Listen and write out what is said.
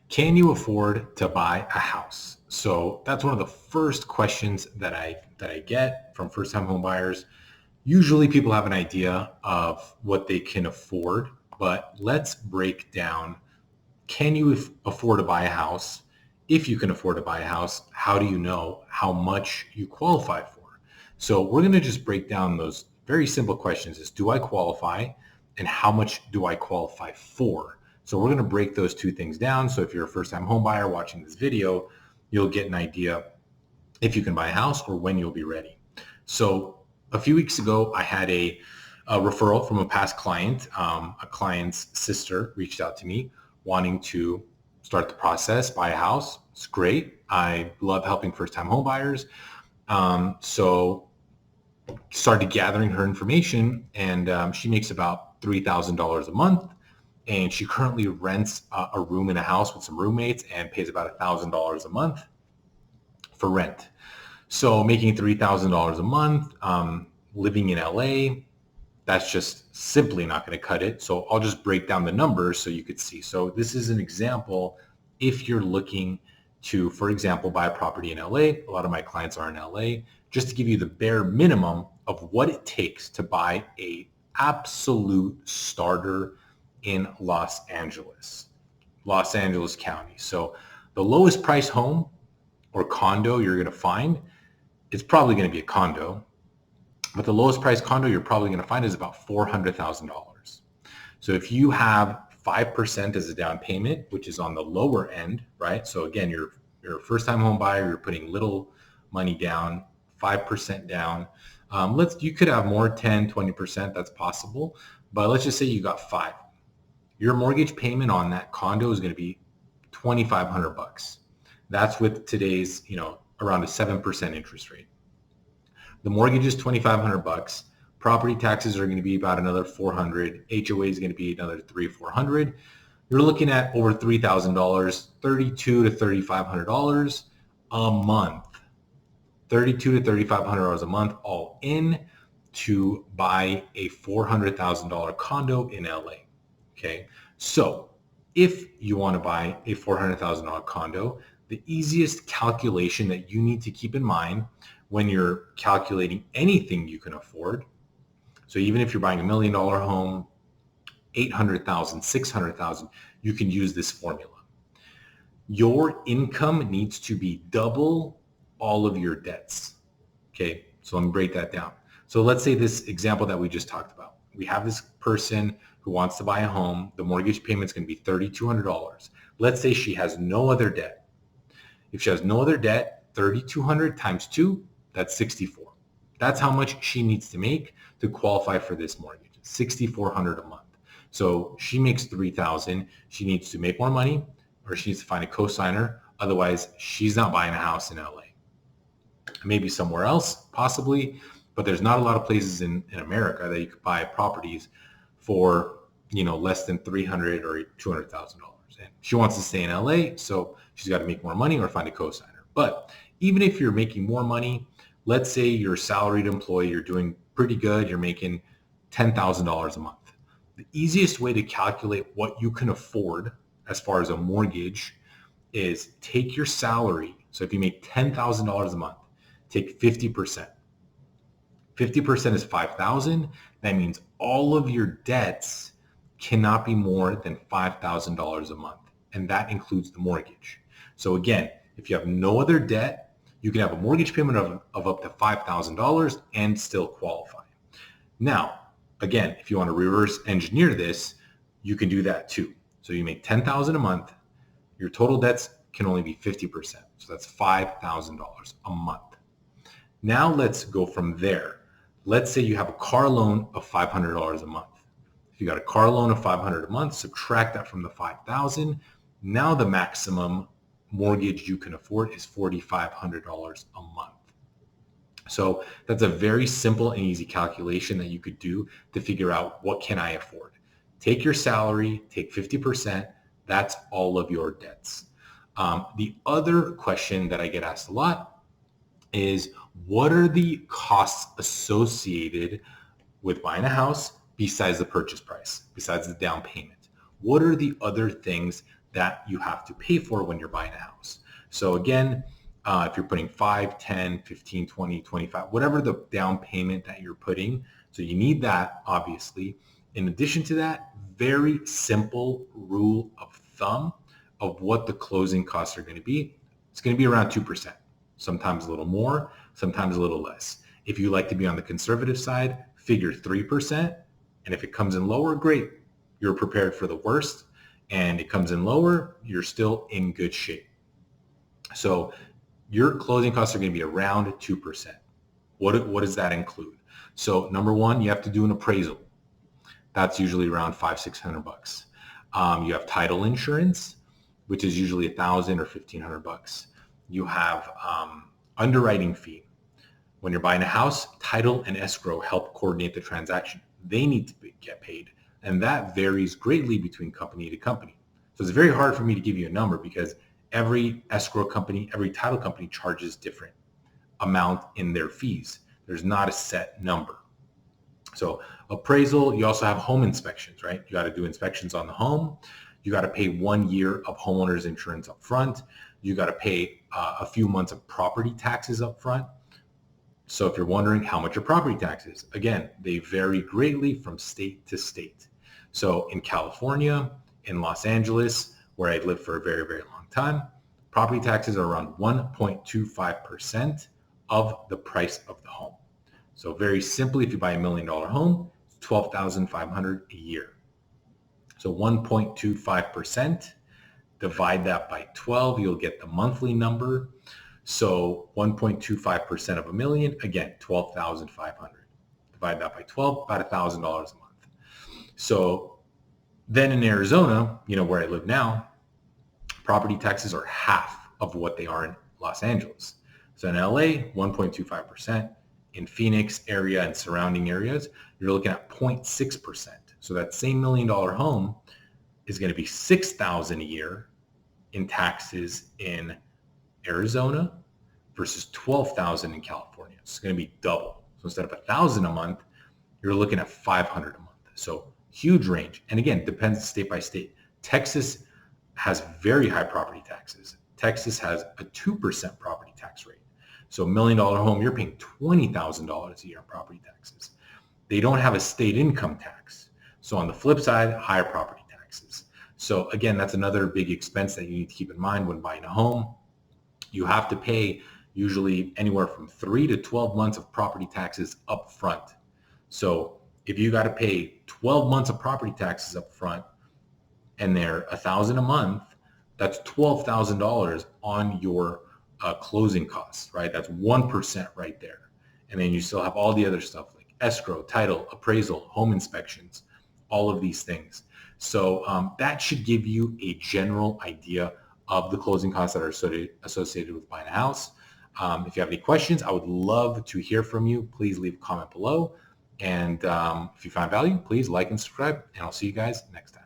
Can you afford to buy a house? So that's one of the first questions that I get from first-time home buyers. Usually people have an idea of what they can afford, but let's break down, can you afford to buy a house? If you can afford to buy a house, how do you know how much you qualify for? So we're going to just break down those very simple questions: is do I qualify, and how much do I qualify for? So we're going to break those two things down. So if you're a first-time home buyer watching this video, you'll get an idea if you can buy a house or when you'll be ready. So a few weeks ago, I had a referral from a past client. A client's sister reached out to me wanting to start the process, buy a house. It's great. I love helping first-time home buyers. So started gathering her information, and she makes about $3,000 a month. And she currently rents a room in a house with some roommates and pays about $1,000 a month for rent. So making $3,000 a month, living in LA, that's just simply not going to cut it. So I'll just break down the numbers so you could see. So this is an example. If you're looking to, for example, buy a property in LA, a lot of my clients are in LA, just to give you the bare minimum of what it takes to buy a absolute starter in Los Angeles County. So the lowest price home or condo you're going to find, it's probably going to be a condo, but the lowest price condo you're probably going to find is about $400,000. So if you have 5% as a down payment, which is on the lower end, right? So again, you're a first-time home buyer, you're putting little money down, 5% down. You could have more, 10, 20%, that's possible. But let's just say you got 5. Your mortgage payment on that condo is going to be $2,500. That's with today's, around a 7% interest rate. The mortgage is $2,500. Property taxes are going to be about another $400. HOA is going to be another $300-400. You're looking at over $3,000, $3,200 to $3,500 a month. $3,200 to $3,500 a month, all in, to buy a $400,000 condo in LA. Okay, so if you want to buy a $400,000 condo, the easiest calculation that you need to keep in mind when you're calculating anything you can afford, so even if you're buying $1 million home, 800,000, 600,000, you can use this formula. Your income needs to be double all of your debts. Okay, so let me break that down. So let's say this example that we just talked about. We have this person who wants to buy a home. The mortgage payment is going to be $3,200. Let's say she has no other debt. If she has no other debt, 3,200 times 2, that's 64. That's how much she needs to make to qualify for this mortgage. $6,400 a month. So she makes $3,000. She needs to make more money, or she needs to find a co-signer. Otherwise, she's not buying a house in LA. Maybe somewhere else, possibly, but there's not a lot of places in America that you could buy properties for, less than $300,000 or $200,000. And she wants to stay in LA, so she's got to make more money or find a co-signer. But even if you're making more money, let's say you're a salaried employee, you're doing pretty good, you're making $10,000 a month. The easiest way to calculate what you can afford as far as a mortgage is take your salary. So if you make $10,000 a month, take 50%. 50% is $5,000. That means all of your debts cannot be more than $5,000 a month. And that includes the mortgage. So again, if you have no other debt, you can have a mortgage payment of up to $5,000 and still qualify. Now, again, if you want to reverse engineer this, you can do that too. So you make $10,000 a month, your total debts can only be 50%. So that's $5,000 a month. Now let's go from there. Let's say you have a car loan of $500 a month. If you got a car loan of $500 a month, subtract that from the $5,000. Now the maximum mortgage you can afford is $4,500 a month. So that's a very simple and easy calculation that you could do to figure out, what can I afford? Take your salary, take 50%. That's all of your debts. The other question that I get asked a lot is, what are the costs associated with buying a house besides the purchase price, besides the down payment? What are the other things that you have to pay for when you're buying a house. So again, if you're putting 5, 10, 15, 20, 25, whatever the down payment that you're putting, so you need that, obviously. In addition to that, very simple rule of thumb of what the closing costs are going to be. It's going to be around 2%, sometimes a little more, sometimes a little less. If you like to be on the conservative side, figure 3%. And if it comes in lower, great. You're prepared for the worst. And it comes in lower, you're still in good shape. So your closing costs are going to be around 2%. What does that include? So number one, you have to do an appraisal. That's usually around $500-600. You have title insurance, which is usually $1,000 or $1,500. You have underwriting fee. When you're buying a house, title and escrow help coordinate the transaction. They need to get paid, and that varies greatly between company to company. So it's very hard for me to give you a number because every escrow company, every title company charges different amount in their fees. There's not a set number. So appraisal, you also have home inspections, right? You got to do inspections on the home. You got to pay 1 year of homeowner's insurance up front. You got to pay a few months of property taxes up front. So if you're wondering how much are property taxes, again, they vary greatly from state to state. So in California, in Los Angeles, where I lived for a very, very long time, property taxes are around 1.25% of the price of the home. So very simply, if you buy $1 million home, it's $12,500 a year. So 1.25%, divide that by 12, you'll get the monthly number. So 1.25% of $1 million, again, $12,500. Divide that by 12, about $1,000 a month. So then in Arizona, where I live now, property taxes are half of what they are in Los Angeles. So in LA, 1.25%. In Phoenix area and surrounding areas, you're looking at 0.6%. So that same $1 million home is going to be $6,000 a year in taxes in Arizona versus $12,000 in California. It's going to be double. So instead of $1,000 a month, you're looking at $500 a month. So huge range. And again, depends state by state. Texas has very high property taxes. Texas has a 2% property tax rate. So $1 million home, you're paying $20,000 a year in property taxes. They don't have a state income tax. So on the flip side, higher property taxes. So again, that's another big expense that you need to keep in mind when buying a home. You have to pay usually anywhere from 3 to 12 months of property taxes up front. So if you got to pay 12 months of property taxes up front and they're $1,000 a month, that's $12,000 on your closing costs, right? That's 1% right there. And then you still have all the other stuff like escrow, title, appraisal, home inspections, all of these things. So that should give you a general idea of the closing costs that are associated with buying a house. If you have any questions, I would love to hear from you. Please leave a comment below. And if you found value, please like and subscribe, and I'll see you guys next time.